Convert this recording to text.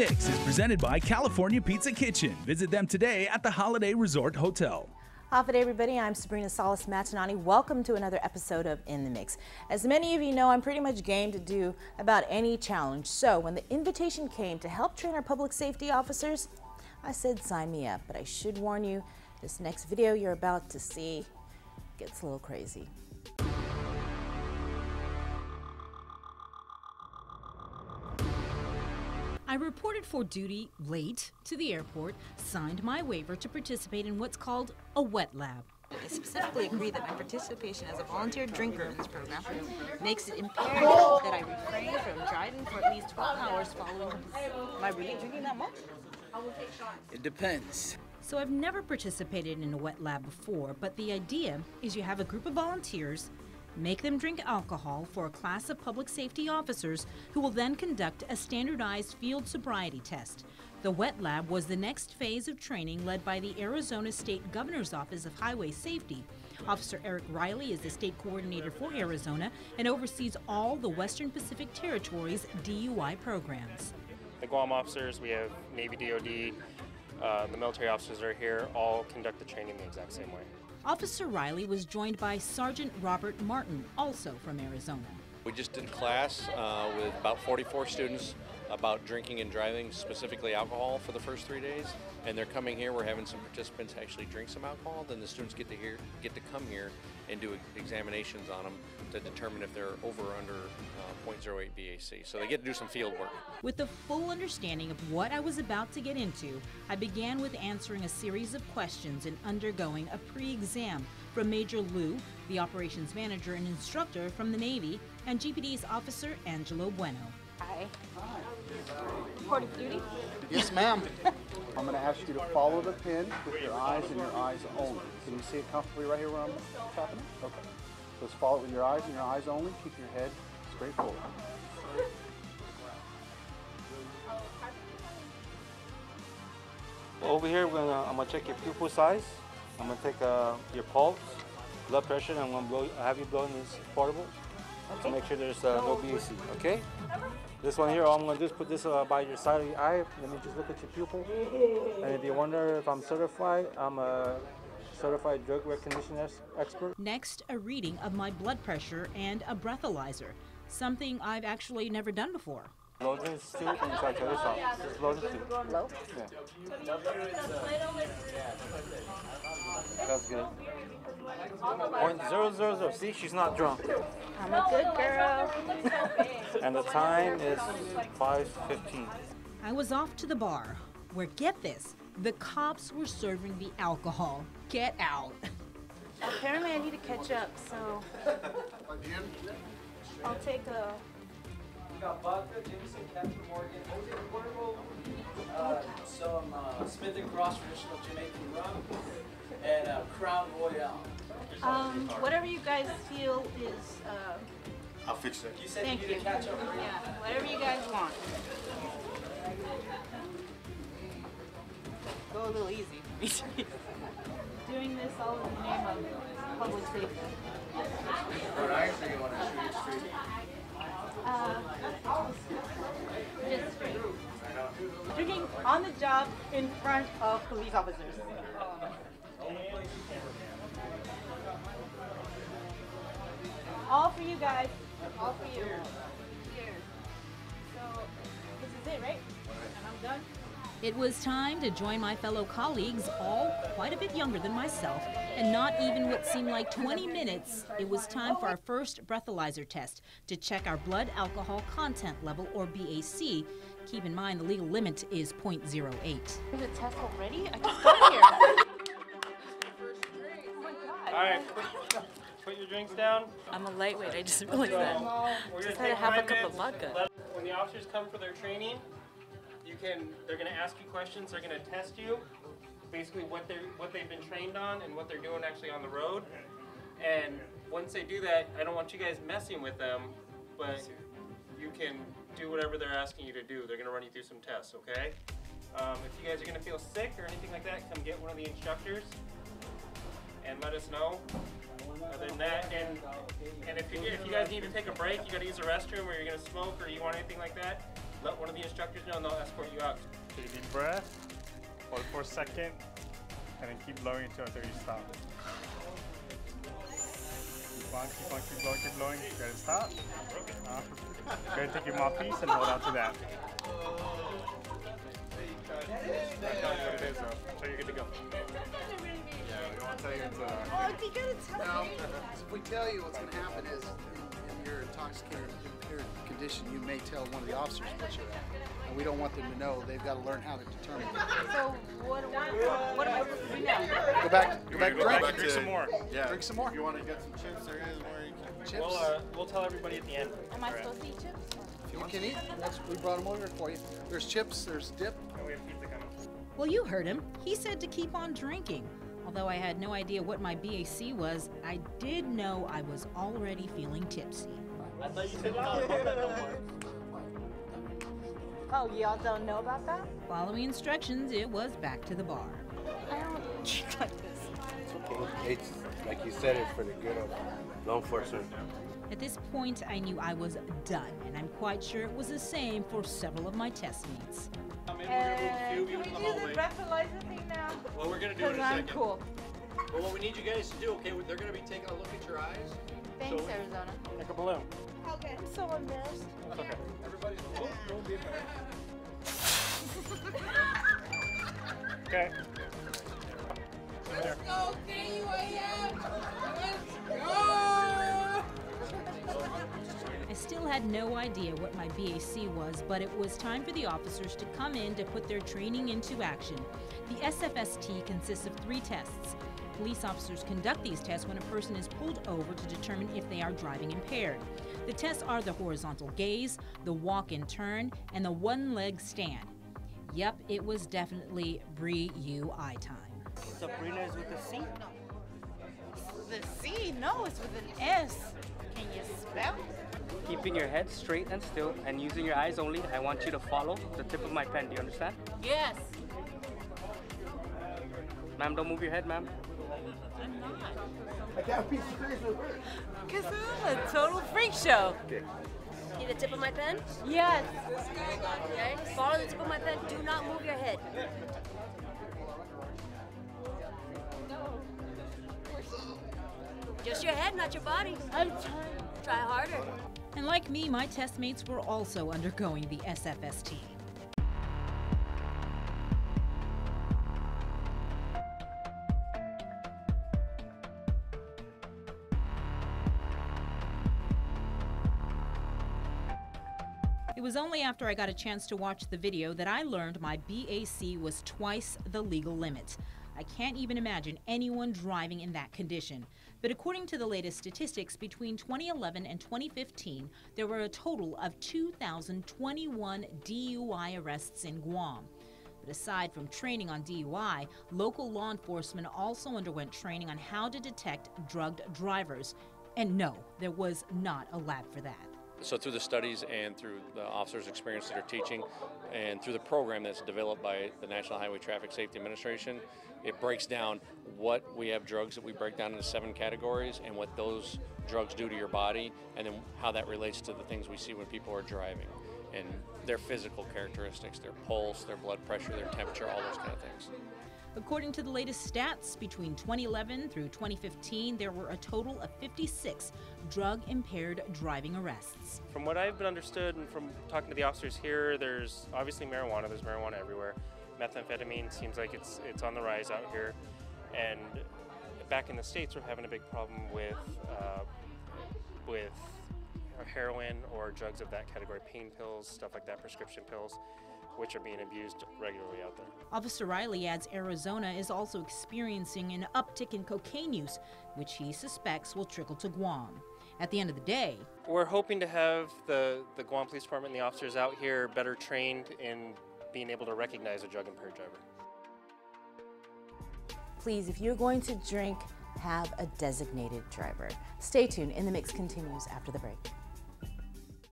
Mix is presented by California Pizza Kitchen. Visit them today at the Holiday Resort Hotel. Hi everybody, I'm Sabrina Salas Matanane. Welcome to another episode of In the Mix. As many of you know, I'm pretty much game to do about any challenge. So when the invitation came to help train our public safety officers, I said sign me up. But I should warn you, this next video you're about to see gets a little crazy. I reported for duty late to the airport, signed my waiver to participate in what's called a wet lab. I specifically agree that my participation as a volunteer drinker in this program makes it imperative that I refrain from driving for at least 12 hours following. Am I really drinking that much? It depends. So I've never participated in a wet lab before, but the idea is you have a group of volunteers, make them drink alcohol for a class of public safety officers who will then conduct a standardized field sobriety test. The wet lab was the next phase of training led by the Arizona State Governor's Office of Highway Safety. Officer Eric Riley is the state coordinator for Arizona and oversees all the Western Pacific Territory's DUI programs. The Guam officers, we have Navy DOD, the military officers are here, all conduct the training the exact same way. Officer Riley was joined by Sergeant Robert Martin, also from Arizona. We just did a class with about 44 students about drinking and driving, specifically alcohol, for the first 3 days. And they're coming here. We're having some participants actually drink some alcohol. Then the students get to come here and do examinations on them to determine if they're over or under 0.08 BAC. So they get to do some field work. With the full understanding of what I was about to get into, I began with answering a series of questions and undergoing a pre-exam from Major Lou, the operations manager and instructor from the Navy, and GPD's Officer Angelo Bueno. Hi. Report of duty? Yes, ma'am. I'm going to ask you to follow the pin with your eyes and your eyes only. Can you see it comfortably right here where I'm tapping it? Okay. So just follow it with your eyes and your eyes only. Keep your head straight forward. Over here, I'm gonna check your pupil size. I'm gonna take your pulse, blood pressure, and I'm gonna have you blow in this portable to make sure there's no BAC. Okay? This one here, all I'm gonna do is put this by your side of the eye. Let me just look at your pupil. And if you wonder if I'm certified, I'm a certified drug recognition expert. Next, a reading of my blood pressure and a breathalyzer, something I've actually never done before. Blow this tube and try to this off. Just blow the tube. Low? Yeah. That's good. 0.000. See, she's not drunk. I'm a good girl. And the time is 5:15. I was off to the bar, where, get this, the cops were serving the alcohol. Get out. Apparently I need to catch up, so I'll take a... We got vodka, Jameson, Captain Morgan, Jose Cuervo, some Smith & Cross traditional Jamaican rum, and Crown Royale. Whatever you guys feel is... I'll fix it. You said Thank you need you. to catch up, right? Yeah, whatever you guys want. Go a little easy. Doing this all in the name of public safety. But I actually want to shoot it straight. Just straight. Drinking on the job in front of police officers. All for you guys. All for you. Cheers. So, this is it, right? And I'm done? It was time to join my fellow colleagues, all quite a bit younger than myself, and not even what seemed like 20 minutes, it was time for our first breathalyzer test to check our blood alcohol content level, or BAC. Keep in mind the legal limit is 0.08. There's a test already? I just got here. Oh my God. All right, put your drinks down. I'm a lightweight, I just realized that. We're Just gonna had a take half a 5 cup minutes. of vodka. When the officers come for their training, they're going to ask you questions, they're going to test you, basically what they've been trained on and what they're doing actually on the road. And once they do that, I don't want you guys messing with them, but you can do whatever they're asking you to do. They're going to run you through some tests, okay? If you guys are going to feel sick or anything like that, come get one of the instructors and let us know. Other than that, and if you guys need to take a break, you got to use the restroom, or you're going to smoke, or you want anything like that, let one of the instructors know and they'll escort you out. Take a deep breath, hold it for a second, and then keep blowing until you stop. Keep on, keep on, keep blowing, keep blowing. You gotta stop. You gotta take your mouthpiece and hold on to that. I'll tell you what it is though, so you're good to go. Yeah, we won't tell you it's Oh, you gotta tell me. If we tell you, what's going to happen is, in your intoxicated, impaired condition, you may tell one of the officers what you're at. And we don't want them to know. They've got to learn how to determine it. So what am I supposed to do now? Go back, Drink some more. Yeah. Drink some more. If you want to get some chips, there is where you can. Chips. We'll tell everybody at the end. Am I supposed to eat chips? You can eat. We brought them over for you. There's chips, there's dip. And we have pizza coming. Well, you heard him. He said to keep on drinking. Although I had no idea what my BAC was, I did know I was already feeling tipsy. I thought you said no more. Oh, y'all don't know about that? Following instructions, it was back to the bar. I don't drink like this. It's okay. It's like you said, it's for the good of law enforcement. At this point, I knew I was done, and I'm quite sure it was the same for several of my test mates. Can we do the breathalyzer thing now? Well, we're going to do it in a I'm second. cool. Well, what we need you guys to do, okay, they're going to be taking a look at your eyes. Thanks, Arizona. Like a balloon. Okay. I'm so embarrassed. That's okay. Everybody's don't be embarrassed. Okay. Let's go, KUAM! Let's go! I still had no idea what my BAC was, but it was time for the officers to come in to put their training into action. The SFST consists of 3 tests. Police officers conduct these tests when a person is pulled over to determine if they are driving impaired. The tests are the horizontal gaze, the walk and turn, and the one-leg stand. Yep, it was definitely Bree-U-I time. Sabrina is with a C? The C? No, it's with an S. Can you spell? Keeping your head straight and still and using your eyes only, I want you to follow the tip of my pen. Do you understand? Yes. Ma'am, don't move your head, ma'am. I'm not. I can't be serious with her. Because I'm a total freak show. Okay. See the tip of my pen? Yes. Okay. Follow the tip of my pen. Do not move your head. Just your head, not your body. I'm trying. Try harder. And like me, my test mates were also undergoing the SFST. It was only after I got a chance to watch the video that I learned my BAC was twice the legal limit. I can't even imagine anyone driving in that condition. But according to the latest statistics, between 2011 and 2015, there were a total of 2,021 DUI arrests in Guam. But aside from training on DUI, local law enforcement also underwent training on how to detect drugged drivers. And no, there was not a lab for that. So through the studies and through the officers' experience that are teaching and through the program that's developed by the National Highway Traffic Safety Administration, it breaks down what we have drugs that we break down into 7 categories and what those drugs do to your body, and then how that relates to the things we see when people are driving and their physical characteristics, their pulse, their blood pressure, their temperature, all those kind of things. According to the latest stats, between 2011 through 2015, there were a total of 56 drug-impaired driving arrests. From what I've been understood and from talking to the officers here, there's obviously marijuana. There's marijuana everywhere. Methamphetamine seems like it's on the rise out here. And back in the States, we're having a big problem with heroin or drugs of that category, pain pills, stuff like that, prescription pills, which are being abused regularly out there. Officer Riley adds Arizona is also experiencing an uptick in cocaine use, which he suspects will trickle to Guam. At the end of the day, we're hoping to have the Guam Police Department and the officers out here better trained in being able to recognize a drug-impaired driver. Please, if you're going to drink, have a designated driver. Stay tuned. In the Mix continues after the break.